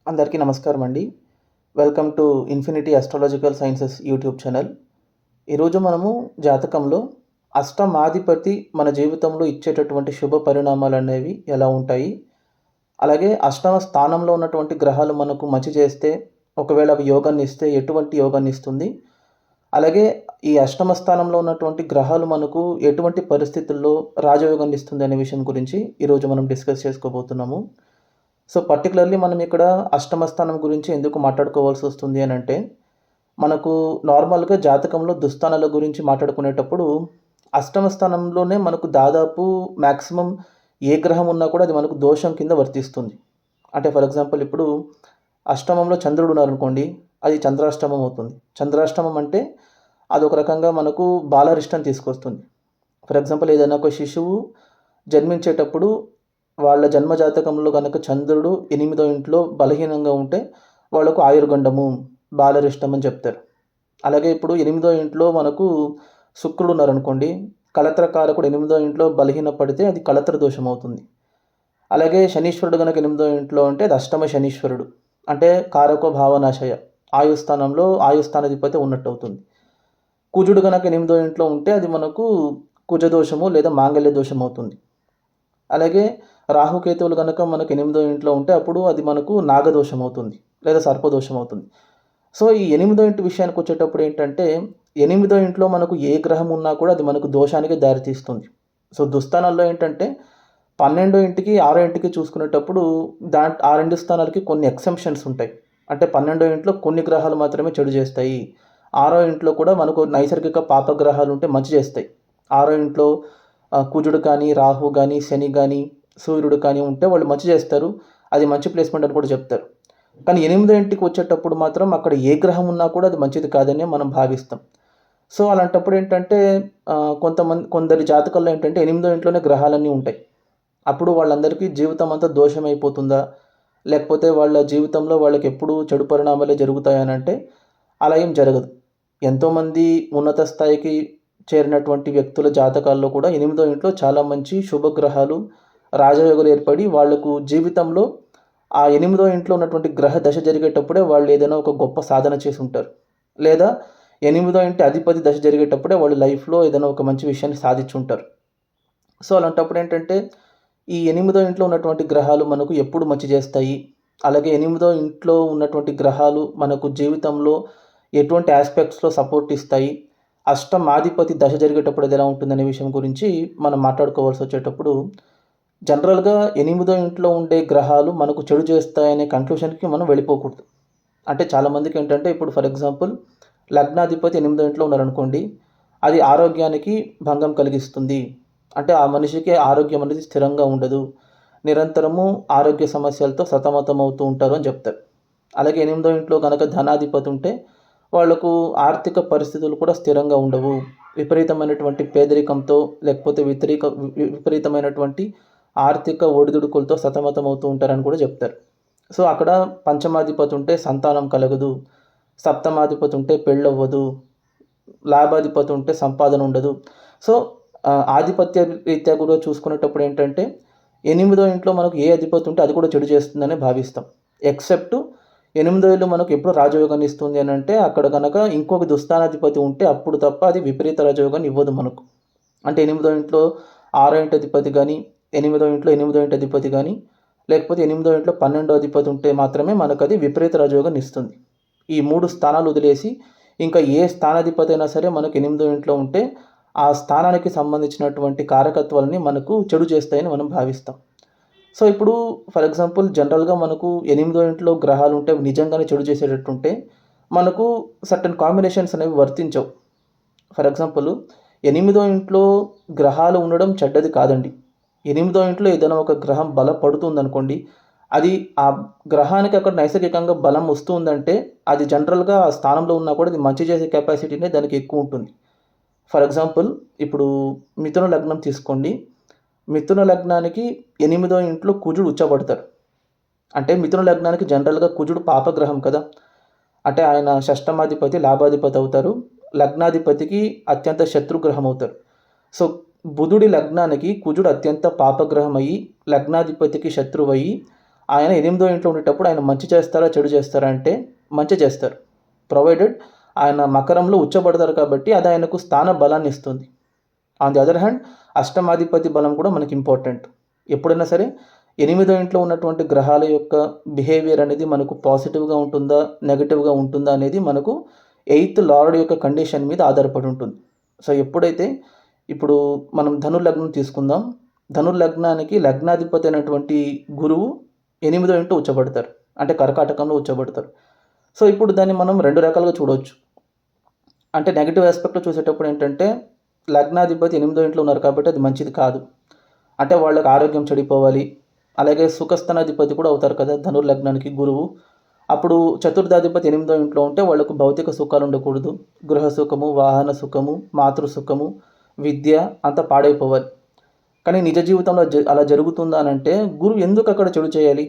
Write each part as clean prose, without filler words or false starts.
అందరికీ నమస్కారం అండి. Welcome to infinity astrological sciences YouTube channel. ఈరోజు మనము జాతకంలో అష్టమాధిపతి మన జీవితంలో ఇచ్చేటటువంటి శుభ పరిణామాలనేవి ఎలా ఉంటాయి, అలాగే అష్టమ స్థానంలో ఉన్నటువంటి గ్రహాలు మనకు మంచి చేస్తే, ఒకవేళ అవి యోగాన్ని ఇస్తే ఎటువంటి యోగాన్ని ఇస్తుంది, అలాగే ఈ అష్టమ స్థానంలో ఉన్నటువంటి గ్రహాలు మనకు ఎటువంటి పరిస్థితుల్లో రాజయోగాన్ని ఇస్తుంది అనే విషయం గురించి ఈరోజు మనం డిస్కస్ చేసుకోబోతున్నాము. సో, పర్టిక్యులర్‌లీ మనం ఇక్కడ అష్టమ స్థానం గురించి ఎందుకు మాట్లాడుకోవాల్సి వస్తుంది అనంటే, మనకు నార్మల్‌గా జాతకంలో దుస్థానాల గురించి మాట్లాడుకునేటప్పుడు, అష్టమ స్థానంలోనే మనకు దాదాపు మాక్సిమం ఏ గ్రహం ఉన్నా కూడా అది మనకు దోషం కింద వర్తిస్తుంది. అంటే ఫర్ ఎగ్జాంపుల్ ఇప్పుడు అష్టమంలో చంద్రుడు ఉన్నారనుకోండి, అది చంద్రాష్టమం అవుతుంది. చంద్రాష్టమం అంటే అదొక రకంగా మనకు బాలారిష్టం తీసుకొస్తుంది. ఫర్ ఎగ్జాంపుల్ ఏదైనా ఒక శిశువు జన్మించేటప్పుడు వాళ్ళ జన్మ జాతకంలో గనక చంద్రుడు 8వ ఇంట్లో బలహీనంగా ఉంటే వాళ్ళకు ఆయుర్గండము, బాలరిష్టం అని చెప్తారు. అలాగే ఇప్పుడు 8వ ఇంట్లో మనకు శుక్రుడు ఉన్నారనుకోండి, కళత్రకారకుడు 8వ ఇంట్లో బలహీనపడితే అది కళత్ర దోషం అవుతుంది. అలాగే శనీశ్వరుడు గనక 8వ ఇంట్లో అంటే అది అష్టమ శనీశ్వరుడు. అంటే కారకో భావనాశయ, ఆయుస్థానంలో ఆయుస్థానాధిపతి ఉన్నట్టు అవుతుంది. కుజుడు గనక 8వ ఇంట్లో ఉంటే అది మనకు కుజదోషము లేదా మాంగళ్య దోషం అవుతుంది. అలాగే రాహుకేతువులు గనక మనకు 8వ ఇంట్లో ఉంటే అప్పుడు అది మనకు నాగదోషం అవుతుంది లేదా సర్పదోషం అవుతుంది. సో, ఈ 8వ ఇంటి విషయానికి వచ్చేటప్పుడు ఏంటంటే, 8వ ఇంట్లో మనకు ఏ గ్రహం ఉన్నా కూడా అది మనకు దోషానికి దారితీస్తుంది. సో, దుస్థానాల్లో ఏంటంటే 12 ఇంటికి, 6 ఇంటికి చూసుకునేటప్పుడు ఆ 2 స్థానాలకి కొన్ని ఎక్సెంప్షన్స్ ఉంటాయి. అంటే 12 ఇంట్లో కొన్ని గ్రహాలు మాత్రమే చెడు చేస్తాయి. 6 ఇంట్లో కూడా మనకు నైసర్గిక పాపగ్రహాలు ఉంటే మంచి చేస్తాయి. 6 ఇంట్లో కుజుడు కానీ, రాహు గానీ, శని గానీ, సూర్యుడు కానీ ఉంటే వాళ్ళు మంచి చేస్తారు. అది మంచి ప్లేస్‌మెంట్ అని కూడా చెప్తారు. కానీ 8వ ఇంటికి వచ్చేటప్పుడు మాత్రం అక్కడ ఏ గ్రహం ఉన్నా కూడా అది మంచిది కాదని మనం భావిస్తాం. సో, అలాంటప్పుడు ఏంటంటే కొందరి జాతకాల్లో ఏంటంటే 8వ ఇంట్లోనే గ్రహాలన్నీ ఉంటాయి. అప్పుడు వాళ్ళందరికీ జీవితం అంతా దోషమైపోతుందా? లేకపోతే వాళ్ళ జీవితంలో వాళ్ళకెప్పుడూ చెడు పరిణామాలే జరుగుతాయనంటే అలా ఏం జరగదు. ఎంతోమంది ఉన్నత స్థాయికి చేరినటువంటి వ్యక్తుల జాతకాల్లో కూడా 8వ ఇంట్లో చాలా మంచి శుభగ్రహాలు, రాజయోగాలు ఏర్పడి వాళ్లకు జీవితంలో ఆ 8వ ఇంట్లో ఉన్నటువంటి గ్రహ దశ జరిగేటప్పుడే వాళ్ళు ఏదైనా ఒక గొప్ప సాధన చేసుంటారు. లేదా 8వ ఇంటి అధిపతి దశ జరిగేటప్పుడే వాళ్ళు లైఫ్‌లో ఏదైనా ఒక మంచి విషయాన్ని సాధించుంటారు. సో, అలాంటప్పుడు ఏంటంటే ఈ 8వ ఇంట్లో ఉన్నటువంటి గ్రహాలు మనకు ఎప్పుడు మంచి చేస్తాయి? అలాగే 8వ ఇంట్లో ఉన్నటువంటి గ్రహాలు మనకు జీవితంలో ఎటువంటి యాస్పెక్ట్స్‌లో సపోర్ట్ ఇస్తాయి? అష్టమాధిపతి దశ జరిగేటప్పుడు అదెలా ఉంటుందనే విషయం గురించి మనం మాట్లాడుకోవాల్సొచ్చేటప్పుడు, జనరల్‌గా 8వ ఇంట్లో ఉండే గ్రహాలు మనకు చెడు చేస్తాయనే కంక్లూషన్‌కి మనం వెళ్ళిపోకూడదు. అంటే చాలామందికేంటంటే ఇప్పుడు ఫర్ ఎగ్జాంపుల్ లగ్నాధిపతి 8వ ఇంట్లో ఉన్నారనుకోండి, అది ఆరోగ్యానికి భంగం కలిగిస్తుంది. అంటే ఆ మనిషికి ఆరోగ్యం అనేది స్థిరంగా ఉండదు. నిరంతరము ఆరోగ్య సమస్యలతో సతమతమవుతూ ఉంటారు అని చెప్తారు. అలాగే 8వ ఇంట్లో గనక ధనాధిపతి ఉంటే వాళ్ళకు ఆర్థిక పరిస్థితులు కూడా స్థిరంగా ఉండవు. విపరీతమైనటువంటి పేదరికంతో లేకపోతే విపరీతమైనటువంటి ఆర్థిక ఒడిదుడుకులతో సతమతమవుతూ ఉంటారని కూడా చెప్తారు. సో, అక్కడ పంచమాధిపతి ఉంటే సంతానం కలగదు. సప్తమాధిపతి ఉంటే పెళ్ళవ్వదు. లాభాధిపతి ఉంటే సంపాదన ఉండదు. సో, ఆధిపత్య రీత్యా కూడా చూసుకునేటప్పుడు ఏంటంటే 8వ ఇంట్లో మనకు ఏ అధిపతి ఉంటే అది కూడా చెడు చేస్తుందనే భావిస్తాం. ఎక్సెప్ట్ 8వ ఇల్లు మనకు ఎప్పుడు రాజయోగాన్ని ఇస్తుంది అనంటే అక్కడ గనక ఇంకొక దుస్థానాధిపతి ఉంటే అప్పుడు తప్ప అది విపరీత రాజయోగాన్ని ఇవ్వదు మనకు. అంటే 8వ ఇంట్లో 6 ఇంటి అధిపతి గానీ, 8వ ఇంట్లో 8వ ఇంటి అధిపతి గానీ, లేకపోతే 8వ ఇంట్లో 12వ అధిపతి ఉంటే మాత్రమే మనకది విపరీత రాజయోగాన్ని ఇస్తుంది. ఈ 3 స్థానాలు వదిలేసి ఇంకా ఏ స్థానాధిపతి అయినా సరే మనకు 8వ ఇంట్లో ఉంటే ఆ స్థానానికి సంబంధించినటువంటి కారకత్వాలని మనకు చెడు చేస్తాయని మనం భావిస్తాం. సో, ఇప్పుడు ఫర్ ఎగ్జాంపుల్ జనరల్‌గా మనకు 8వ ఇంట్లో గ్రహాలు ఉంటే అవి నిజంగానే చెడు చేసేటట్టుంటే మనకు సర్టెన్ కాంబినేషన్స్ అనేవి వర్తించవు. ఫర్ ఎగ్జాంపుల్ 8వ ఇంట్లో గ్రహాలు ఉండడం చెడ్డది కాదండి. 8వ ఇంట్లో ఏదైనా ఒక గ్రహం బలపడుతుందనుకోండి, అది ఆ గ్రహానికి అక్కడ నైసర్గికంగా బలం వస్తుందంటే అది జనరల్‌గా ఆ స్థానంలో ఉన్నా కూడా అది మంచి చేసే కెపాసిటీనే దానికి ఎక్కువుంటుంది. ఫర్ ఎగ్జాంపుల్ ఇప్పుడు మిథున లగ్నం తీసుకోండి. మిథున లగ్నానికి 8వ ఇంట్లో కుజుడు ఉచ్చబడతారు. అంటే మిథున లగ్నానికి జనరల్‌గా కుజుడు పాపగ్రహం కదా! అంటే ఆయన షష్టమాధిపతి, లాభాధిపతి అవుతారు. లగ్నాధిపతికి అత్యంత శత్రుగ్రహం అవుతారు. సో, బుధుడి లగ్నానికి కుజుడు అత్యంత పాపగ్రహం అయ్యి, లగ్నాధిపతికి శత్రువయ్యి, ఆయన 8వ ఇంట్లో ఉండేటప్పుడు ఆయన మంచి చేస్తారా, చెడు చేస్తారా అంటే మంచి చేస్తారు. ప్రొవైడెడ్ ఆయన మకరంలో ఉచ్చబడతారు కాబట్టి అది ఆయనకు స్థాన బలాన్ని ఇస్తుంది. ఆన్ ది అదర్ హ్యాండ్ అష్టమాధిపతి బలం కూడా మనకి ఇంపార్టెంట్. ఎప్పుడైనా సరే 8వ ఇంట్లో ఉన్నటువంటి గ్రహాల యొక్క బిహేవియర్ అనేది మనకు పాజిటివ్గా ఉంటుందా, నెగటివ్గా ఉంటుందా అనేది మనకు 8th లార్డ్ యొక్క కండిషన్ మీద ఆధారపడి ఉంటుంది. సో ఎప్పుడైతే ఇప్పుడు మనం ధనుర్లగ్నం తీసుకుందాం. ధనుర్లగ్నానికి లగ్నాధిపతి అయినటువంటి గురువు 8వ ఇంట్లో ఉచ్చబడతారు, అంటే కర్కాటకంలో ఉచ్చబడతారు. సో ఇప్పుడు దాన్ని మనం 2 రకాలుగా చూడవచ్చు. అంటే నెగిటివ్ ఆస్పెక్ట్లో చూసేటప్పుడు ఏంటంటే లగ్నాధిపతి 8వ ఇంట్లో ఉన్నారు కాబట్టి అది మంచిది కాదు. అంటే వాళ్ళకి ఆరోగ్యం చెడిపోవాలి. అలాగే సుఖస్థానాధిపతి కూడా అవుతారు కదా ధనుర్లగ్నానికి గురువు. అప్పుడు చతుర్థాధిపతి 8వ ఇంట్లో ఉంటే వాళ్ళకు భౌతిక సుఖాలు ఉండకూడదు. గృహ సుఖము, వాహన సుఖము, మాతృ సుఖము, విద్య అంతా పాడైపోవాలి. కానీ నిజ జీవితంలో అలా జరుగుతుందా అని అంటే గురువు ఎందుకు అక్కడ చెడు చేయాలి?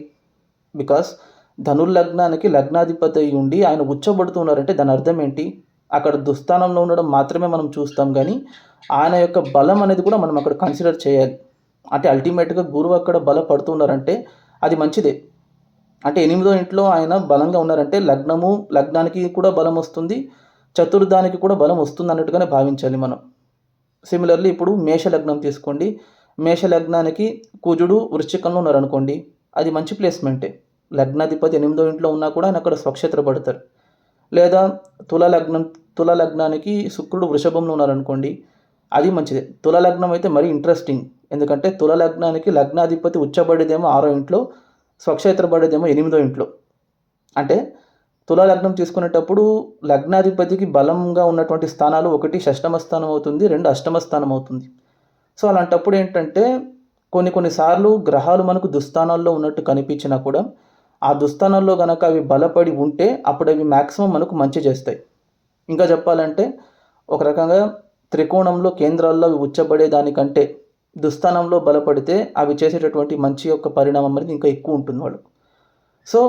బికాస్ ధనుర్లగ్నానికి లగ్నాధిపతి అయి ఉండి ఆయన ఉచ్చబడుతున్నారంటే దాని అర్థం ఏంటి? అక్కడ దుస్థానంలో ఉండడం మాత్రమే మనం చూస్తాం, కానీ ఆయన యొక్క బలం అనేది కూడా మనం అక్కడ కన్సిడర్ చేయాలి. అంటే అల్టిమేట్గా గురువు అక్కడ బలపడుతున్నారంటే అది మంచిదే. అంటే 8వ ఇంట్లో ఆయన బలంగా ఉన్నారంటే లగ్నానికి కూడా బలం వస్తుంది, చతుర్థానికి కూడా బలం వస్తుంది అన్నట్టుగానే భావించాలి మనం. సిమిలర్లీ ఇప్పుడు మేషలగ్నం తీసుకోండి. మేషలగ్నానికి కుజుడు వృశ్చికంలో ఉన్నారనుకోండి, అది మంచి ప్లేస్మెంటే. లగ్నాధిపతి 8వ ఇంట్లో ఉన్నా కూడా ఆయన అక్కడ స్వక్షేత్ర పడతారు. లేదా తులలగ్నానికి శుక్రుడు వృషభంలో ఉన్నారనుకోండి, అది మంచిదే. తులలగ్నం అయితే మరీ ఇంట్రెస్టింగ్, ఎందుకంటే తులలగ్నానికి లగ్నాధిపతి ఉచ్చబడేదేమో 6వ ఇంట్లో, స్వక్షేత్ర పడేదేమో 8వ ఇంట్లో. అంటే తులలగ్నం తీసుకునేటప్పుడు లగ్నాధిపతికి బలంగా ఉన్నటువంటి స్థానాలు 1 షష్టమ స్థానం అవుతుంది, 2 అష్టమ స్థానం అవుతుంది. సో అలాంటప్పుడు ఏంటంటే కొన్నిసార్లు గ్రహాలు మనకు దుస్థానాల్లో ఉన్నట్టు కనిపించినా కూడా ఆ దుస్థానాల్లో కనుక అవి బలపడి ఉంటే అప్పుడు అవి మ్యాక్సిమం మనకు మంచి చేస్తాయి. ఇంకా చెప్పాలంటే ఒక రకంగా త్రికోణంలో కేంద్రాల్లో అవి ఉచ్చబడేదానికంటే దుస్థానంలో బలపడితే అవి చేసేటటువంటి మంచి యొక్క పరిణామం అనేది ఇంకా ఎక్కువ ఉంటుంది వాళ్ళకు. సో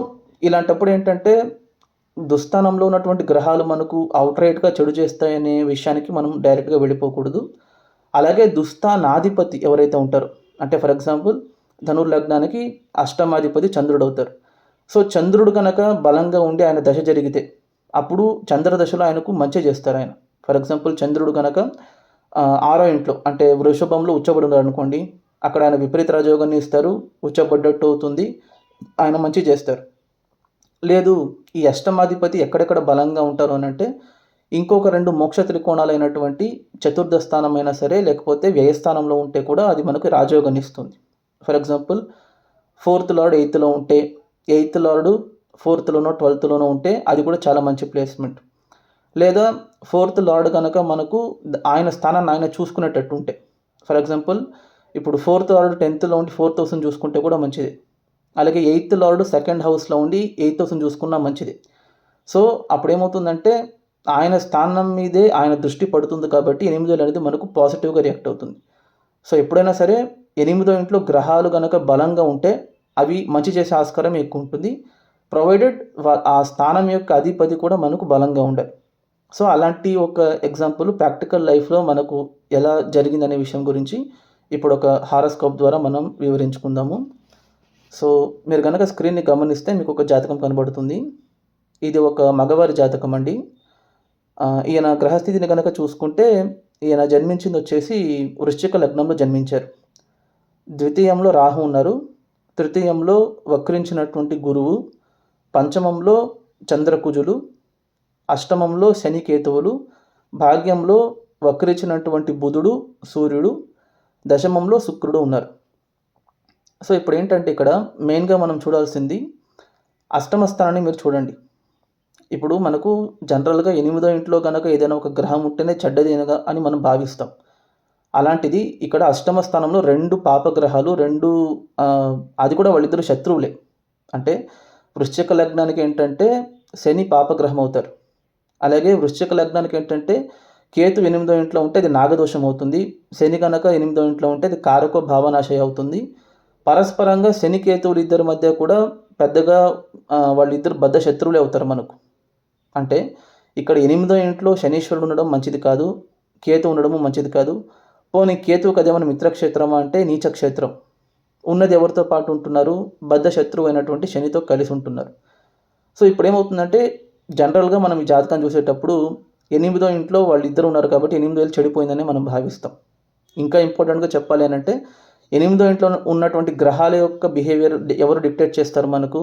ఇలాంటప్పుడు ఏంటంటే దుస్థానంలో ఉన్నటువంటి గ్రహాలు మనకు అవుట్రైట్గా చెడు చేస్తాయనే విషయానికి మనం డైరెక్ట్గా వెళ్ళిపోకూడదు. అలాగే దుస్థానాధిపతి ఎవరైతే ఉంటారో, అంటే ఫర్ ఎగ్జాంపుల్ ధనుర్లగ్నానికి అష్టమాధిపతి చంద్రుడు అవుతారు. సో చంద్రుడు కనుక బలంగా ఉండి ఆయన దశ జరిగితే అప్పుడు చంద్రదశలో ఆయనకు మంచి చేస్తారు ఆయన. ఫర్ ఎగ్జాంపుల్ చంద్రుడు కనుక 6వ ఇంట్లో అంటే వృషభంలో ఉచ్చబడి ఉన్నారు అనుకోండి, అక్కడ ఆయన విపరీత రాజయోగాన్ని ఇస్తారు, ఉచ్చబడ్డట్టు అవుతుంది, ఆయన మంచి చేస్తారు. లేదు ఈ అష్టమాధిపతి ఎక్కడెక్కడ బలంగా ఉంటారు అని అంటే ఇంకొక 2 మోక్ష త్రికోణాలైనటువంటి చతుర్థ స్థానమైనా సరే లేకపోతే వ్యయస్థానంలో ఉంటే కూడా అది మనకు రాజయోగాన్ని ఇస్తుంది. ఫర్ ఎగ్జాంపుల్ 4th లార్డ్ 8thలో ఉంటే, 8th లార్డు 4thలోనో 12thలోనో ఉంటే అది కూడా చాలా మంచి ప్లేస్మెంట్. లేదా 4th లార్డ్ కనుక మనకు ఆయన స్థానాన్ని ఆయన చూసుకునేటట్టు ఉంటే, ఫర్ ఎగ్జాంపుల్ ఇప్పుడు 4th లార్డ్ 10thలో ఉండి 4th హౌస్ని చూసుకుంటే కూడా మంచిది. అలాగే 8th లార్డ్ 2nd హౌస్లో ఉండి 8th హౌస్ని చూసుకున్నా మంచిది. సో అప్పుడు ఏమవుతుందంటే ఆయన స్థానం మీదే ఆయన దృష్టి పడుతుంది కాబట్టి 8వ అనేది మనకు పాజిటివ్గా రియాక్ట్ అవుతుంది. సో ఎప్పుడైనా సరే 8వ ఇంట్లో గ్రహాలు కనుక బలంగా ఉంటే అవి మంచి చేసే ఆస్కారం ఎక్కువ ఉంటుంది, ప్రొవైడెడ్ ఆ స్థానం యొక్క అధిపతి కూడా మనకు బలంగా ఉండాలి. సో అలాంటి ఒక ఎగ్జాంపుల్ ప్రాక్టికల్ లైఫ్లో మనకు ఎలా జరిగిందనే విషయం గురించి ఇప్పుడు ఒక హారోస్కోప్ ద్వారా మనం వివరించుకుందాము. సో మీరు కనుక స్క్రీన్ని గమనిస్తే మీకు ఒక జాతకం కనబడుతుంది. ఇది ఒక మగవారి జాతకం అండి. ఈయన గ్రహస్థితిని కనుక చూసుకుంటే ఈయన జన్మించింది వచ్చేసి వృశ్చిక లగ్నంలో జన్మించారు. ద్వితీయంలో రాహు ఉన్నారు, తృతీయంలో వక్రించినటువంటి గురువు, పంచమంలో చంద్రకుజులు, అష్టమంలో శని కేతువులు, భాగ్యంలో వక్రించినటువంటి బుధుడు సూర్యుడు, దశమంలో శుక్రుడు ఉన్నారు. సో ఇప్పుడు ఏంటంటే ఇక్కడ మెయిన్గా మనం చూడాల్సింది అష్టమ స్థానాన్ని మీరు చూడండి. ఇప్పుడు మనకు జనరల్గా 8వ ఇంట్లో కనుక ఏదైనా ఒక గ్రహం ఉంటేనే చెడ్డదేనగా అని మనం భావిస్తాం. అలాంటిది ఇక్కడ అష్టమ స్థానంలో 2 పాపగ్రహాలు, అది కూడా వాళ్ళిద్దరు శత్రువులే. అంటే వృశ్చిక లగ్నానికి ఏంటంటే శని పాపగ్రహం అవుతారు. అలాగే వృశ్చిక లగ్నానికి ఏంటంటే కేతు 8వ ఇంట్లో ఉంటే అది నాగదోషం అవుతుంది. శని కనుక 8వ ఇంట్లో ఉంటే అది కారకో భావనాశయ అవుతుంది. పరస్పరంగా శని కేతువులు ఇద్దరి మధ్య కూడా పెద్దగా వాళ్ళిద్దరు బద్ధ శత్రువులే అవుతారు మనకు. అంటే ఇక్కడ 8వ ఇంట్లో శనీశ్వరుడు ఉండడం మంచిది కాదు, కేతు ఉండడము మంచిది కాదు. పోనీ కేతువుకి అదేమన్నా మిత్రక్షేత్రమా అంటే నీచక్షేత్రం. ఉన్నది ఎవరితో పాటు ఉంటున్నారు? బద్ధ శత్రువు అయినటువంటి శనితో కలిసి ఉంటున్నారు. సో ఇప్పుడేమవుతుందంటే జనరల్‌గా మనం ఈ జాతకాన్ని చూసేటప్పుడు 8దో ఇంట్లో వాళ్ళిద్దరు ఉన్నారు కాబట్టి 8 వేలు చెడిపోయిందని మనం భావిస్తాం. ఇంకా ఇంపార్టెంట్‌గా చెప్పాలి అనంటే 8దో ఇంట్లో ఉన్నటువంటి గ్రహాల యొక్క బిహేవియర్ ఎవరు డిక్టేట్ చేస్తారు మనకు?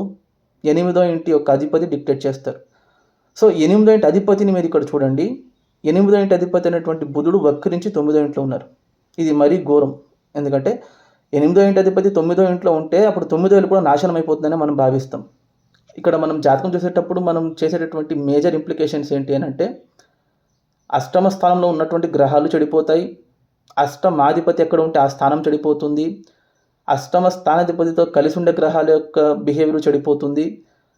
8దో ఇంటి యొక్క అధిపతి డిక్టేట్ చేస్తారు. సో 8దో ఇంటి అధిపతిని మీరు ఇక్కడ చూడండి. 8దో ఇంటి అధిపతి అయినటువంటి బుధుడు వక్రించి 9దో ఇంట్లో ఉన్నారు. ఇది మరీ ఘోరం. ఎందుకంటే 8దో ఇంటి అధిపతి 9దో ఇంట్లో ఉంటే అప్పుడు 9దో ఇల్లు కూడా నాశనం అయిపోతుందని మనం భావిస్తాం. ఇక్కడ మనం జాతకం చూసేటప్పుడు మనం చేసేటటువంటి మేజర్ ఇంప్లికేషన్స్ ఏంటి అనంటే అష్టమ స్థానంలో ఉన్నటువంటి గ్రహాలు చెడిపోతాయి. అష్టమాధిపతి ఎక్కడ ఉంటే ఆ స్థానం చెడిపోతుంది. అష్టమ స్థానాధిపతితో కలిసి ఉండే గ్రహాల యొక్క బిహేవియర్ చెడిపోతుంది.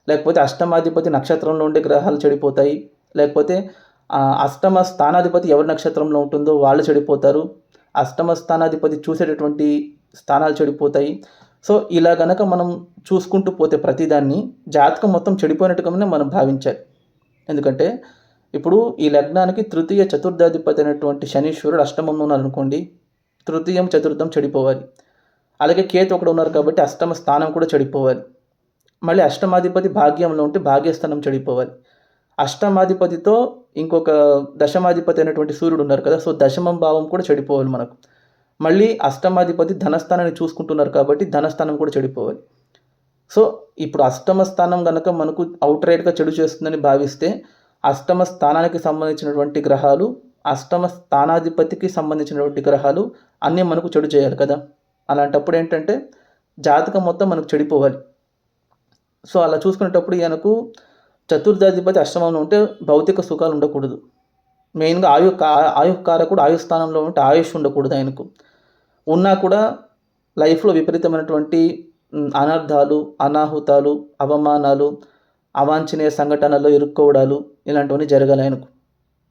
లేకపోతే అష్టమాధిపతి నక్షత్రంలో ఉండే గ్రహాలు చెడిపోతాయి. లేకపోతే అష్టమ స్థానాధిపతి ఎవరి నక్షత్రంలో ఉంటుందో వాళ్ళు చెడిపోతారు. అష్టమ స్థానాధిపతి చూసేటటువంటి స్థానాలు చెడిపోతాయి. సో ఇలా గనక మనం చూసుకుంటూ పోతే ప్రతిదాన్ని జాతకం మొత్తం చెడిపోయినట్టుగానే మనం భావించాలి. ఎందుకంటే ఇప్పుడు ఈ లగ్నానికి తృతీయ చతుర్థాధిపతి అయినటువంటి శనీశ్వరుడు అష్టమంలో ఉన్నారనుకోండి, తృతీయం చతుర్థం చెడిపోవాలి. అలాగే కేతు ఒకడు ఉన్నారు కాబట్టి అష్టమ స్థానం కూడా చెడిపోవాలి. మళ్ళీ అష్టమాధిపతి భాగ్యంలో ఉంటే భాగ్యస్థానం చెడిపోవాలి. అష్టమాధిపతితో ఇంకొక దశమాధిపతి అయినటువంటి సూర్యుడు ఉన్నారు కదా, సో దశమం భావం కూడా చెడిపోవాలి మనకు. మళ్ళీ అష్టమాధిపతి ధనస్థానాన్ని చూసుకుంటున్నారు కాబట్టి ధనస్థానం కూడా చెడిపోవాలి. సో ఇప్పుడు అష్టమ స్థానం కనుక మనకు అవుట్ రైట్గా చెడు చేస్తుందని భావిస్తే అష్టమ స్థానానికి సంబంధించినటువంటి గ్రహాలు, అష్టమ స్థానాధిపతికి సంబంధించినటువంటి గ్రహాలు అన్నీ మనకు చెడు చేయాలి కదా. అలాంటప్పుడు ఏంటంటే జాతకం మొత్తం మనకు చెడిపోవాలి. సో అలా చూసుకునేటప్పుడు ఈయనకు చతుర్థాధిపతి అష్టమంలో ఉంటే భౌతిక సుఖాలు ఉండకూడదు. మెయిన్గా ఆయుఃకారకుడు ఆయుస్థానంలో ఉంటే ఆయుష్ ఉండకూడదు ఆయనకు. ఉన్నా కూడా లైఫ్లో విపరీతమైనటువంటి అనర్థాలు, అనాహుతాలు, అవమానాలు, అవాంఛనీయ సంఘటనల్లో ఇరుక్కోవడాలు ఇలాంటివన్నీ జరగాలి ఆయనకు.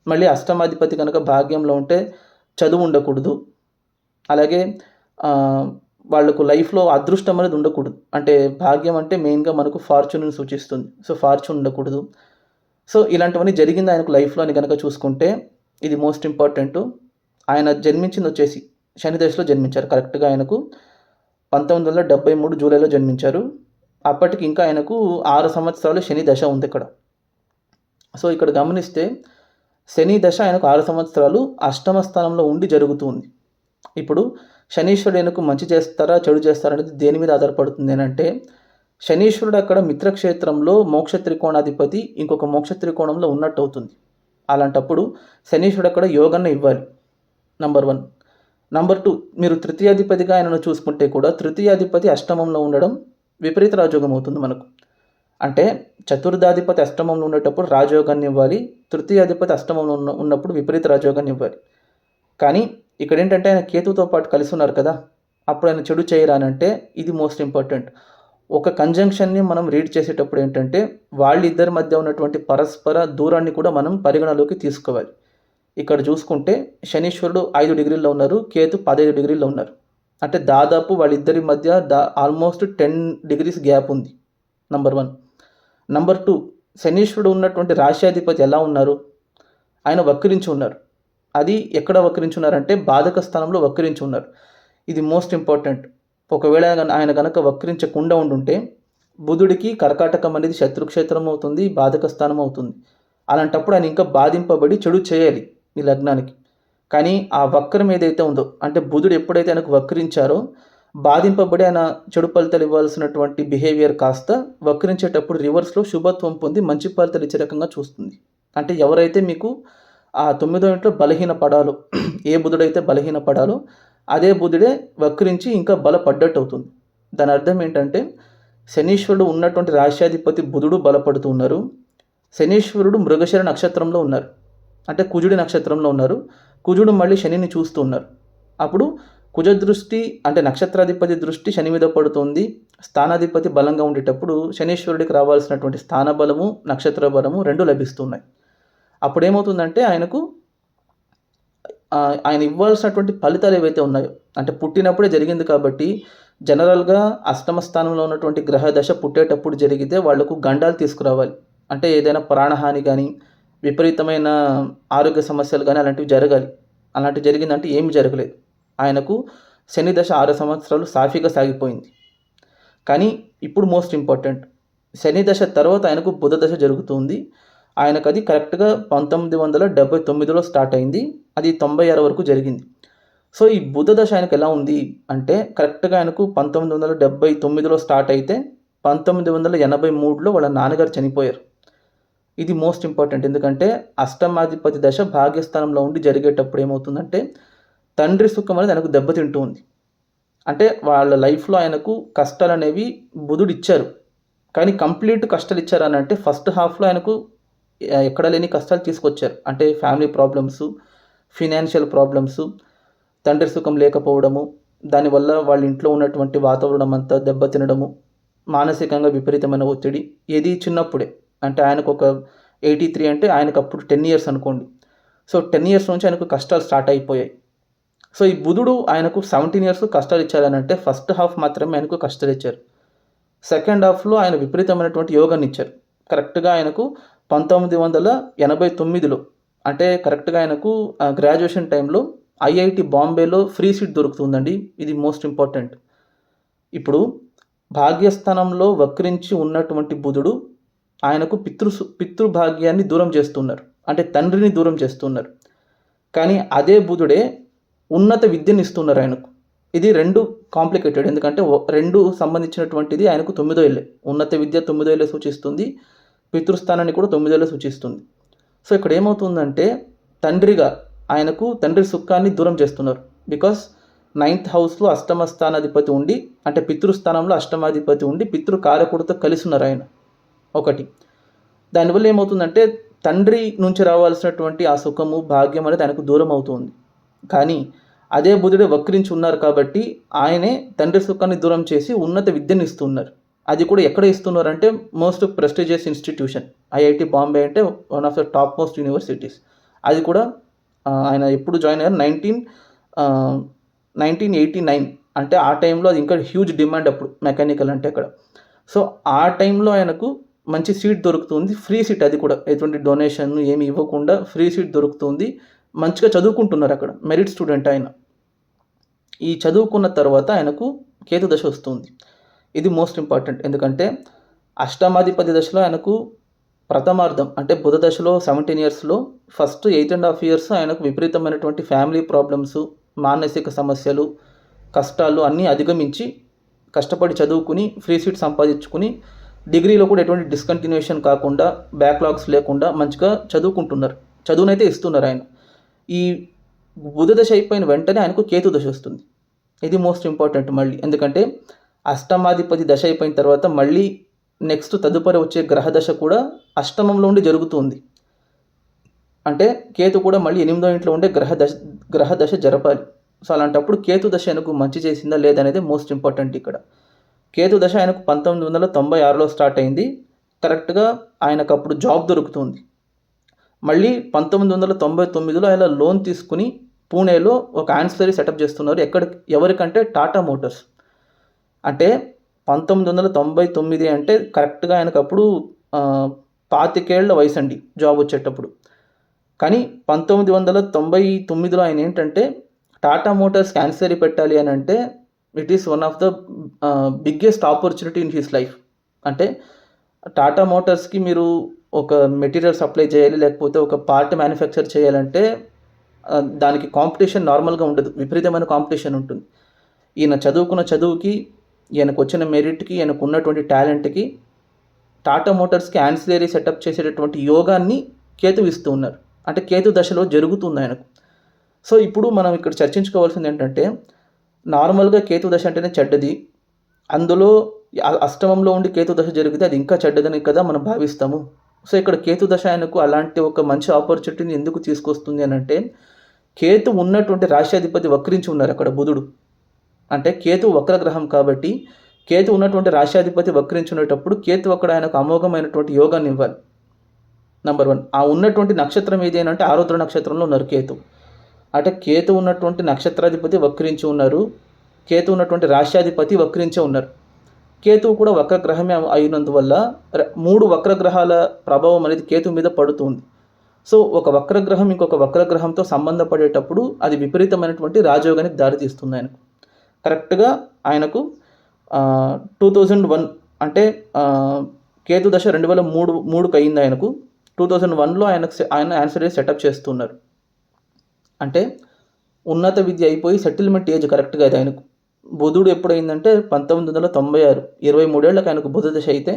మళ్ళీ అష్టమాధిపతి కనుక భాగ్యంలో ఉంటే చదువు ఉండకూడదు. అలాగే వాళ్ళకు లైఫ్లో అదృష్టం అనేది ఉండకూడదు. అంటే భాగ్యం అంటే మెయిన్గా మనకు ఫార్చ్యూన్ని సూచిస్తుంది. సో ఫార్చ్యూన్ ఉండకూడదు. సో ఇలాంటివన్నీ జరిగింది ఆయనకు లైఫ్లో అని కనుక చూసుకుంటే ఇది మోస్ట్ ఇంపార్టెంట్. ఆయన జన్మించింది వచ్చేసి శని దశలో జన్మించారు. కరెక్ట్గా ఆయనకు 1973 జూలైలో జన్మించారు. అప్పటికి ఇంకా ఆయనకు 6 సంవత్సరాలు శని దశ ఉంది ఇక్కడ. సో ఇక్కడ గమనిస్తే శని దశ ఆయనకు 6 సంవత్సరాలు అష్టమ స్థానంలో ఉండి జరుగుతుంది. ఇప్పుడు శనీశ్వరుడు ఆయనకు మంచి చేస్తారా చెడు చేస్తారా అనేది దేని మీద ఆధారపడుతుంది అంటే శనీశ్వరుడు అక్కడ మిత్రక్షేత్రంలో మోక్ష త్రికోణాధిపతి ఇంకొక మోక్ష త్రికోణంలో ఉన్నట్టు అవుతుంది. అలాంటప్పుడు శనీశ్వరుడు అక్కడ యోగాన్ని ఇవ్వాలి. నంబర్ 1. నంబర్ 2, మీరు తృతీయాధిపతిగా ఆయనను చూసుకుంటే కూడా తృతీయాధిపతి అష్టమంలో ఉండడం విపరీత రాజయోగం అవుతుంది మనకు. అంటే చతుర్థాధిపతి అష్టమంలో ఉండేటప్పుడు రాజయోగాన్ని ఇవ్వాలి, తృతీయాధిపతి అష్టమంలో ఉన్నప్పుడు విపరీత రాజయోగాన్ని ఇవ్వాలి. కానీ ఇక్కడ ఏంటంటే ఆయన కేతుతో పాటు కలిసి ఉన్నారు కదా, అప్పుడు ఆయన చెడు చేయరానంటే ఇది మోస్ట్ ఇంపార్టెంట్. ఒక కంజంక్షన్ని మనం రీడ్ చేసేటప్పుడు ఏంటంటే వాళ్ళిద్దరి మధ్య ఉన్నటువంటి పరస్పర దూరాన్ని కూడా మనం పరిగణలోకి తీసుకోవాలి. ఇక్కడ చూసుకుంటే శనీశ్వరుడు 5 డిగ్రీల్లో ఉన్నారు, కేతు 15 డిగ్రీల్లో ఉన్నారు. అంటే దాదాపు వాళ్ళిద్దరి మధ్య ఆల్మోస్ట్ 10 డిగ్రీస్ గ్యాప్ ఉంది. నంబర్ 1. నంబర్ 2, శనీశ్వరుడు ఉన్నటువంటి రాశ్యాధిపతి ఎలా ఉన్నారు? ఆయన వక్రించి ఉన్నారు. అది ఎక్కడ వక్రించి ఉన్నారంటే బాధక స్థానంలో వక్రించి ఉన్నారు. ఇది మోస్ట్ ఇంపార్టెంట్. ఒకవేళ ఆయన కనుక వక్రించకుండా ఉండుంటే బుధుడికి కర్కాటకం అనేది శత్రుక్షేత్రం అవుతుంది, బాధక స్థానం అవుతుంది. అలాంటప్పుడు ఆయన ఇంకా బాధింపబడి చెడు చేయాలి ఈ లగ్నానికి. కానీ ఆ వక్రం ఏదైతే ఉందో అంటే బుధుడు ఎప్పుడైతే ఆయనకు వక్రించారో బాధింపబడి ఆయన చెడు ఫలితాలు ఇవ్వాల్సినటువంటి బిహేవియర్ కాస్త వక్రించేటప్పుడు రివర్స్లో శుభత్వం పొంది మంచి ఫలితాలు ఇచ్చే రకంగా చూస్తుంది. అంటే ఎవరైతే మీకు ఆ 9వ ఇంట్లో బలహీన పడాలో, ఏ బుధుడైతే బలహీన పడాలో అదే బుధుడే వక్రించి ఇంకా బలపడ్డట్టు అవుతుంది. దాని అర్థం ఏంటంటే శనీశ్వరుడు ఉన్నటువంటి రాశ్యాధిపతి బుధుడు బలపడుతూ ఉన్నారు. శనీశ్వరుడు మృగశిర నక్షత్రంలో ఉన్నారు, అంటే కుజుడి నక్షత్రంలో ఉన్నారు. కుజుడు మళ్ళీ శనిని చూస్తూ ఉన్నారు. అప్పుడు కుజ దృష్టి అంటే నక్షత్రాధిపతి దృష్టి శని మీద పడుతుంది. స్థానాధిపతి బలంగా ఉండేటప్పుడు శనీశ్వరుడికి రావాల్సినటువంటి స్థాన బలము, నక్షత్ర బలము 2 లభిస్తున్నాయి. అప్పుడు ఏమవుతుందంటే ఆయన ఇవ్వాల్సినటువంటి ఫలితాలు ఏవైతే ఉన్నాయో అంటే పుట్టినప్పుడే జరిగింది కాబట్టి జనరల్గా అష్టమ స్థానంలో ఉన్నటువంటి గ్రహ దశ పుట్టేటప్పుడు జరిగితే వాళ్లకు గండాలు తీసుకురావాలి. అంటే ఏదైనా ప్రాణహాని కానీ విపరీతమైన ఆరోగ్య సమస్యలు కానీ అలాంటివి జరగాలి. అలాంటివి జరిగిందంటే ఏమి జరగలేదు. ఆయనకు శని దశ 6 సంవత్సరాలు సాఫీగా సాగిపోయింది. కానీ ఇప్పుడు మోస్ట్ ఇంపార్టెంట్, శని దశ తర్వాత ఆయనకు బుధ దశ జరుగుతుంది. ఆయనకు అది కరెక్ట్గా 1979లో స్టార్ట్ అయింది. అది 96 వరకు జరిగింది. సో ఈ బుధ దశ ఆయనకు ఎలా ఉంది అంటే కరెక్ట్గా ఆయనకు 1979లో స్టార్ట్ అయితే 1983లో వాళ్ళ నాన్నగారు చనిపోయారు. ఇది మోస్ట్ ఇంపార్టెంట్, ఎందుకంటే అష్టమాధిపతి దశ భాగ్యస్థానంలో ఉండి జరిగేటప్పుడు ఏమవుతుందంటే తండ్రి సుఖం అనేది ఆయనకు దెబ్బతింటూ ఉంది. అంటే వాళ్ళ లైఫ్లో ఆయనకు కష్టాలు అనేవి బుధుడు ఇచ్చారు, కానీ కంప్లీట్ కష్టాలు ఇచ్చారని అంటే ఫస్ట్ హాఫ్లో ఆయనకు ఎక్కడ లేని కష్టాలు తీసుకొచ్చారు. అంటే ఫ్యామిలీ ప్రాబ్లమ్స్, ఫినాన్షియల్ ప్రాబ్లమ్స్, తండ్రి సుఖం లేకపోవడము, దానివల్ల వాళ్ళ ఇంట్లో ఉన్నటువంటి వాతావరణం అంతా దెబ్బతినడము, మానసికంగా విపరీతమైన ఒత్తిడి. ఏది చిన్నప్పుడే, అంటే ఆయనకు ఒక 83 అంటే ఆయనకు అప్పుడు 10 ఇయర్స్ అనుకోండి. సో 10 ఇయర్స్ నుంచి ఆయనకు కష్టాలు స్టార్ట్ అయిపోయాయి. సో ఈ బుధుడు ఆయనకు 17 ఇయర్స్ కష్టాలు ఇచ్చారని అంటే ఫస్ట్ హాఫ్ మాత్రమే ఆయనకు కష్టాలు ఇచ్చారు. సెకండ్ హాఫ్లో ఆయన విపరీతమైనటువంటి యోగాన్ని ఇచ్చారు. కరెక్ట్గా ఆయనకు 1989లో అంటే కరెక్ట్గా ఆయనకు గ్రాడ్యుయేషన్ టైంలో ఐఐటి బాంబేలో ఫ్రీ సీట్ దొరుకుతుందండి. ఇది మోస్ట్ ఇంపార్టెంట్. ఇప్పుడు భాగ్యస్థానంలో వక్రించి ఉన్నటువంటి బుధుడు ఆయనకు పితృభాగ్యాన్ని దూరం చేస్తున్నారు, అంటే తండ్రిని దూరం చేస్తున్నారు. కానీ అదే బుధుడే ఉన్నత విద్యను ఇస్తున్నారు ఆయనకు. ఇది రెండు కాంప్లికేటెడ్, ఎందుకంటే రెండు సంబంధించినటువంటిది. ఆయనకు 9వ ఇల్లే, ఉన్నత విద్య 9వ ఇల్లే సూచిస్తుంది, పితృస్థానాన్ని కూడా 9వ ఇల్లే సూచిస్తుంది. సో ఇక్కడ ఏమవుతుందంటే తండ్రిగా ఆయనకు తండ్రి సుఖాన్ని దూరం చేస్తున్నారు. బికాస్ 9th హౌస్లో అష్టమ స్థానాధిపతి ఉండి, అంటే పితృస్థానంలో అష్టమాధిపతి ఉండి పితృకారకుడితో కలిసి ఉన్నారు ఆయన. ఒకటి, దానివల్ల ఏమవుతుందంటే తండ్రి నుంచి రావాల్సినటువంటి ఆ సుఖము భాగ్యం అనేది ఆయనకు దూరం అవుతుంది. కానీ అదే బుధుడే వక్రించి ఉన్నారు కాబట్టి ఆయనే తండ్రి సుఖాన్ని దూరం చేసి ఉన్నత విద్యను ఇస్తున్నారు. అది కూడా ఎక్కడ ఇస్తున్నారు అంటే most prestigious institution IIT Bombay, అంటే one of the top most universities. అది కూడా ఆయన ఎప్పుడు జాయిన్ అయ్యారు 1989, అంటే ఆ టైంలో అది ఇంకా హ్యూజ్ డిమాండ్ అప్పుడు మెకానికల్ అంటే అక్కడ. సో ఆ టైంలో ఆయనకు మంచి సీట్ దొరుకుతుంది, ఫ్రీ సీట్. అది కూడా ఎటువంటి డొనేషన్ ఏమి ఇవ్వకుండా ఫ్రీ సీట్ దొరుకుతుంది. మంచిగా చదువుకుంటున్నారు అక్కడ, మెరిట్ స్టూడెంట్ ఆయన. ఈ చదువుకున్న తర్వాత ఆయనకు కేతు దశ వస్తుంది. ఇది మోస్ట్ ఇంపార్టెంట్, ఎందుకంటే అష్టమాధిపతి దశలో ఆయనకు ప్రథమార్థం అంటే బుధ దశలో 17 ఇయర్స్లో ఫస్ట్ 8.5 ఇయర్స్ ఆయనకు విపరీతమైనటువంటి ఫ్యామిలీ ప్రాబ్లమ్స్, మానసిక సమస్యలు, కష్టాలు అన్నీ అధిగమించి కష్టపడి చదువుకుని ఫ్రీ సీట్ సంపాదించుకుని డిగ్రీలో కూడా ఎటువంటి డిస్కంటిన్యూషన్ కాకుండా బ్యాక్లాగ్స్ లేకుండా మంచిగా చదువుకుంటున్నారు, చదువునైతే ఇస్తున్నారు ఆయన. ఈ బుధ దశ అయిపోయిన వెంటనే ఆయనకు కేతు దశ వస్తుంది. ఇది మోస్ట్ ఇంపార్టెంట్ మళ్ళీ, ఎందుకంటే అష్టమాధిపతి దశ అయిపోయిన తర్వాత మళ్ళీ నెక్స్ట్ తదుపరి వచ్చే గ్రహ దశ కూడా అష్టమంలో ఉండి జరుగుతుంది. అంటే కేతు కూడా మళ్ళీ 8వ ఇంట్లో ఉండే గ్రహ దశ జరపాలి. సో అలాంటప్పుడు కేతు దశ ఆయనకు మంచి చేసిందా లేదనేది మోస్ట్ ఇంపార్టెంట్ ఇక్కడ. కేతు దశ ఆయనకు 1996లో స్టార్ట్ అయింది. కరెక్ట్గా ఆయనకు అప్పుడు జాబ్ దొరుకుతుంది. మళ్ళీ 1999లో ఆయన లోన్ తీసుకుని పూణేలో ఒక యాన్సిలరీ సెటప్ చేస్తున్నారు. ఎవరికంటే టాటా మోటార్స్. అంటే 1999 అంటే కరెక్ట్గా ఆయనకు అప్పుడు 25 ఏళ్ల వయసు అండి జాబ్ వచ్చేటప్పుడు. కానీ 1999లో ఆయన ఏంటంటే టాటా మోటార్స్కి యాన్సిలరీ పెట్టాలి అని అంటే it is one of the biggest opportunity in his life. అంటే టాటా మోటార్స్కి మీరు ఒక మెటీరియల్ సప్లై చేయాలి, లేకపోతే ఒక పార్ట్ మ్యానుఫ్యాక్చర్ చేయాలంటే దానికి కాంపిటీషన్ నార్మల్గా ఉండదు, విపరీతమైన కాంపిటీషన్ ఉంటుంది. ఈయన చదువుకున్న చదువుకి, ఈయనకు వచ్చిన మెరిట్కి, ఈయనకు ఉన్నటువంటి టాలెంట్కి టాటా మోటార్స్కి యాన్సిలరీ సెటప్ చేసేటటువంటి యోగాన్ని కేతు ఇస్తూ ఉన్నారు. అంటే కేతు దశలో జరుగుతుంది ఆయనకు. సో ఇప్పుడు మనం ఇక్కడ చర్చించుకోవాల్సింది ఏంటంటే నార్మల్గా కేతు దశ అంటేనే చెడ్డది, అందులో అష్టమంలో ఉండి కేతు దశ జరిగితే అది ఇంకా చెడ్డదని కదా మనం భావిస్తాము. సో ఇక్కడ కేతు దశ ఆయనకు అలాంటి ఒక మంచి ఆపర్చునిటీని ఎందుకు తీసుకొస్తుంది అని అంటే కేతు ఉన్నటువంటి రాశ్యాధిపతి వక్రించి ఉన్నారు అక్కడ బుధుడు. అంటే కేతు వక్రగ్రహం కాబట్టి కేతు ఉన్నటువంటి రాశ్యాధిపతి వక్రించునేటప్పుడు కేతు అక్కడ ఆయనకు అమోఘమైనటువంటి యోగాన్ని ఇవ్వాలి. నెంబర్ 1. ఆ ఉన్నటువంటి నక్షత్రం ఏది అని అంటే ఆరుద్ర నక్షత్రంలో ఉన్నారు కేతు. అంటే కేతు ఉన్నటువంటి నక్షత్రాధిపతి వక్రించి ఉన్నారు, కేతు ఉన్నటువంటి రాశ్యాధిపతి వక్రించే ఉన్నారు. కేతువు కూడా వక్రగ్రహమే అయినందువల్ల 3 వక్రగ్రహాల ప్రభావం అనేది కేతు మీద పడుతుంది. సో ఒక వక్రగ్రహం ఇంకొక వక్రగ్రహంతో సంబంధపడేటప్పుడు అది విపరీతమైనటువంటి రాజయోగానికి దారితీస్తుంది ఆయనకు. కరెక్ట్గా ఆయనకు 2001 అంటే కేతు దశ 2003 అయింది ఆయనకు. 2001లో ఆయన యాన్సర్ సెటప్ చేస్తున్నారు. అంటే ఉన్నత విద్య అయిపోయి సెటిల్మెంట్ ఏజ్ కరెక్ట్గా అది ఆయనకు. బుధుడు ఎప్పుడైందంటే 1996, 23 ఏళ్ళకి ఆయనకు బుధ దశ అయితే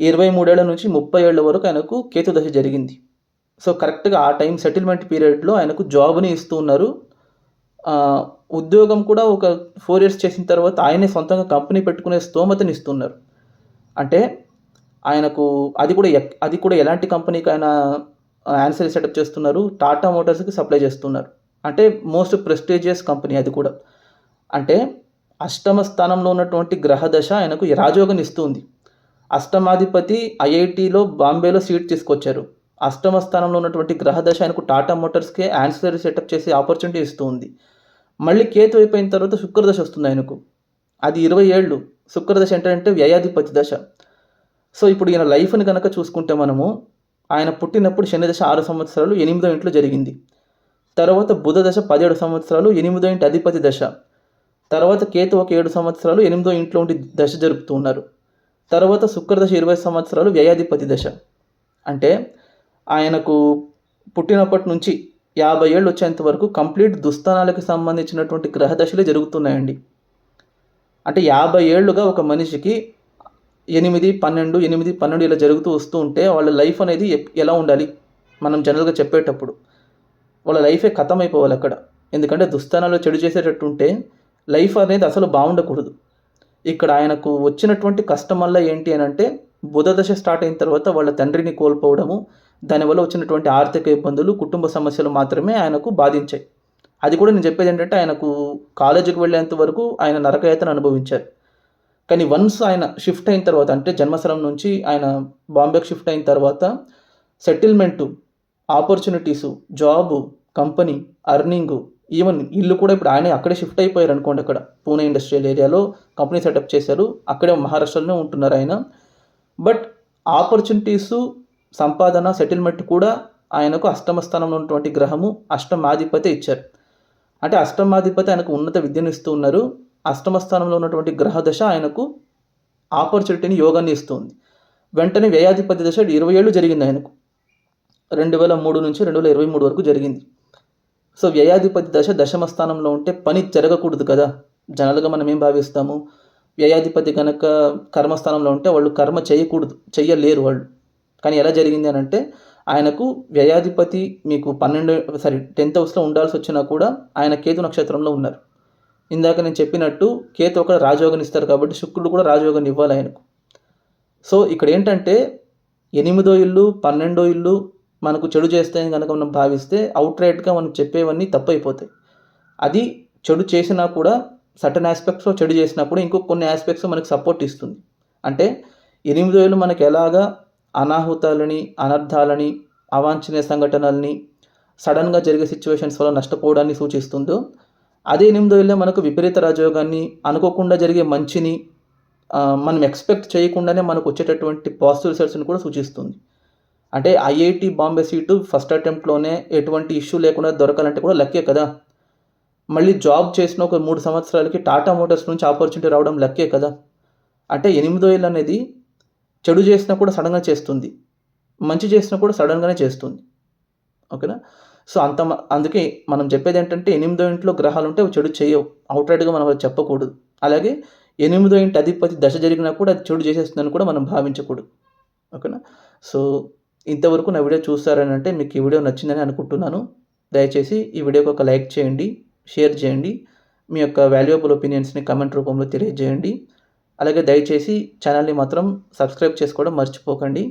23 ఏళ్ల నుంచి 30 ఏళ్ల వరకు ఆయనకు కేతు దశ జరిగింది. సో కరెక్ట్గా ఆ టైం సెటిల్మెంట్ పీరియడ్లో ఆయనకు జాబ్ని ఇస్తూ ఉన్నారు. ఉద్యోగం కూడా ఒక 4 ఇయర్స్ చేసిన తర్వాత ఆయనే సొంతంగా కంపెనీ పెట్టుకునే స్తోమతని ఇస్తున్నారు. అంటే ఆయనకు అది కూడా ఎలాంటి కంపెనీకి ఆయన యాన్సర్ సెటప్ చేస్తున్నారు, టాటా మోటార్స్కి సప్లై చేస్తున్నారు. అంటే మోస్ట్ ప్రెస్టీజియస్ కంపెనీ అది కూడా. అంటే అష్టమ స్థానంలో ఉన్నటువంటి గ్రహదశ ఆయనకు రాజయోగాన్ని ఇస్తుంది. అష్టమాధిపతి ఐఐటీలో బాంబేలో సీట్ తీసుకొచ్చారు. అష్టమ స్థానంలో ఉన్నటువంటి గ్రహదశ ఆయనకు టాటా మోటార్స్కే యాన్సర్ సెటప్ చేసే ఆపర్చునిటీ ఇస్తుంది. మళ్ళీ కేతు అయిపోయిన తర్వాత శుక్రదశ వస్తుంది ఆయనకు. అది 20 ఏళ్ళు. శుక్రదశ ఏంటంటే వ్యయాధిపతి దశ. సో ఇప్పుడు ఈయన లైఫ్ని కనుక చూసుకుంటే మనము, ఆయన పుట్టినప్పుడు శని దశ 6 సంవత్సరాలు 8వ ఇంట్లో జరిగింది. తర్వాత బుధ దశ 17 సంవత్సరాలు 8వ ఇంటి అధిపతి దశ. తర్వాత కేతు ఒక 7 సంవత్సరాలు 8వ ఇంట్లో ఉండి దశ జరుపుతూ ఉన్నారు. తర్వాత శుక్రదశ 20 సంవత్సరాలు వ్యయాధిపతి దశ. అంటే ఆయనకు పుట్టినప్పటి నుంచి 50 ఏళ్ళు వచ్చేంత వరకు కంప్లీట్ దుస్థానాలకు సంబంధించినటువంటి గ్రహదశలే జరుగుతున్నాయండి. అంటే 50 ఏళ్ళుగా ఒక మనిషికి 8, 12 ఇలా జరుగుతూ వస్తూ ఉంటే వాళ్ళ లైఫ్ అనేది ఎలా ఉండాలి? మనం జనరల్గా చెప్పేటప్పుడు వాళ్ళ లైఫే ఖతం అయిపోవాలి అక్కడ. ఎందుకంటే దుస్థానాల్లో చెడు చేసేటట్టు ఉంటే లైఫ్ అనేది అసలు బాగుండకూడదు. ఇక్కడ ఆయనకు వచ్చినటువంటి కష్టం వల్ల ఏంటి అని అంటే, బుధ దశ స్టార్ట్ అయిన తర్వాత వాళ్ళ తండ్రిని కోల్పోవడము, దానివల్ల వచ్చినటువంటి ఆర్థిక ఇబ్బందులు, కుటుంబ సమస్యలు మాత్రమే ఆయనకు బాధించాయి. అది కూడా నేను చెప్పేది ఏంటంటే, ఆయనకు కాలేజీకి వెళ్ళేంత వరకు ఆయన నరకయాతన అనుభవించారు. కానీ వన్స్ ఆయన షిఫ్ట్ అయిన తర్వాత, అంటే జన్మస్థలం నుంచి ఆయన బాంబేకి షిఫ్ట్ అయిన తర్వాత settlement, opportunities, job, company, earning, even ఇల్లు కూడా ఇప్పుడు ఆయనే అక్కడే షిఫ్ట్ అయిపోయారు అనుకోండి. అక్కడ పూణే ఇండస్ట్రియల్ ఏరియాలో కంపెనీ సెటప్ చేశారు. అక్కడే మహారాష్ట్రలోనే ఉంటున్నారు ఆయన. బట్ ఆపర్చునిటీసు, సంపాదన, సెటిల్మెంట్ కూడా ఆయనకు అష్టమ స్థానంలో ఉన్నటువంటి గ్రహము అష్టమాధిపతి ఇచ్చారు. అంటే అష్టమాధిపతి ఆయనకు ఉన్నత విద్యను ఇస్తూ ఉన్నారు. అష్టమ స్థానంలో ఉన్నటువంటి గ్రహ దశ ఆయనకు ఆపర్చునిటీని, యోగాన్ని ఇస్తుంది. వెంటనే వ్యయాధిపతి దశ 20 ఏళ్ళు జరిగింది ఆయనకు. 2003 నుంచి 2023 వరకు జరిగింది. సో వ్యయాధిపతి దశ దశమ స్థానంలో ఉంటే పని జరగకూడదు కదా. జనరల్గా మనం ఏం భావిస్తాము, వ్యయాధిపతి కనుక కర్మస్థానంలో ఉంటే వాళ్ళు కర్మ చేయలేరు వాళ్ళు. కానీ ఎలా జరిగింది అని అంటే, ఆయనకు వ్యయాధిపతి మీకు 10th హౌస్లో ఉండాల్సి వచ్చినా కూడా ఆయన కేతు నక్షత్రంలో ఉన్నారు. ఇందాక నేను చెప్పినట్టు కేతు ఒక రాజయోగాన్ని ఇస్తారు కాబట్టి శుక్రుడు కూడా రాజయోగాన్ని ఇవ్వాలి ఆయనకు. సో ఇక్కడ ఏంటంటే 8వ ఇల్లు, 12వ ఇల్లు మనకు చెడు చేస్తాయని కనుక మనం భావిస్తే అవుట్రైట్గా మనం చెప్పేవన్నీ తప్పైపోతాయి. అది చెడు చేసినా కూడా సర్టన్ ఆస్పెక్ట్స్లో చెడు చేసినా కూడా ఇంకో కొన్ని ఆస్పెక్ట్స్ మనకు సపోర్ట్ ఇస్తుంది. అంటే 8వ ఇల్లు మనకు ఎలాగా అనాహుతాలని, అనర్థాలని, అవాంఛనీయ సంఘటనల్ని, సడన్గా జరిగే సిచ్యువేషన్స్ వల్ల నష్టపోవడాన్ని సూచిస్తుందో, అదే 8వ ఇల్లే మనకు విపరీత రాజయోగాన్ని, అనుకోకుండా జరిగే మంచిని, మనం ఎక్స్పెక్ట్ చేయకుండానే మనకు వచ్చేటటువంటి పాజిటివ్ రిజల్ట్స్ని కూడా సూచిస్తుంది. అంటే ఐఐటి బాంబే సీటు ఫస్ట్ అటెంప్ట్లోనే ఎటువంటి ఇష్యూ లేకుండా దొరకాలంటే కూడా లక్కే కదా. మళ్ళీ జాబ్ చేసిన ఒక 3 సంవత్సరాలకి టాటా మోటార్స్ నుంచి ఆపర్చునిటీ రావడం లక్కే కదా. అంటే 8వ ఇల్లు అనేది చెడు చేసినా కూడా సడన్గా చేస్తుంది, మంచి చేసినా కూడా సడన్గానే చేస్తుంది. ఓకేనా. సో అందుకే మనం చెప్పేది ఏంటంటే 8వ ఇంట్లో గ్రహాలు ఉంటే చెడు చేయవు, అవుట్రైట్గా మనం చెప్పకూడదు. అలాగే 8వ ఇంటి అధిపతి దశ జరిగినా కూడా అది చెడు చేసేస్తుందని కూడా మనం భావించకూడదు. ఓకేనా. సో ఇంతవరకు నా వీడియో చూస్తారని అంటే మీకు ఈ వీడియో నచ్చిందని అనుకుంటున్నాను. దయచేసి ఈ వీడియోకి ఒక లైక్ చేయండి, షేర్ చేయండి, మీ యొక్క వాల్యుయబుల్ ఒపీనియన్స్ని కామెంట్ రూపంలో తెలియజేయండి. అలాగే దయచేసి ఛానల్ని మాత్రం సబ్స్క్రైబ్ చేసుకోవడం మర్చిపోకండి.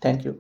Thank you.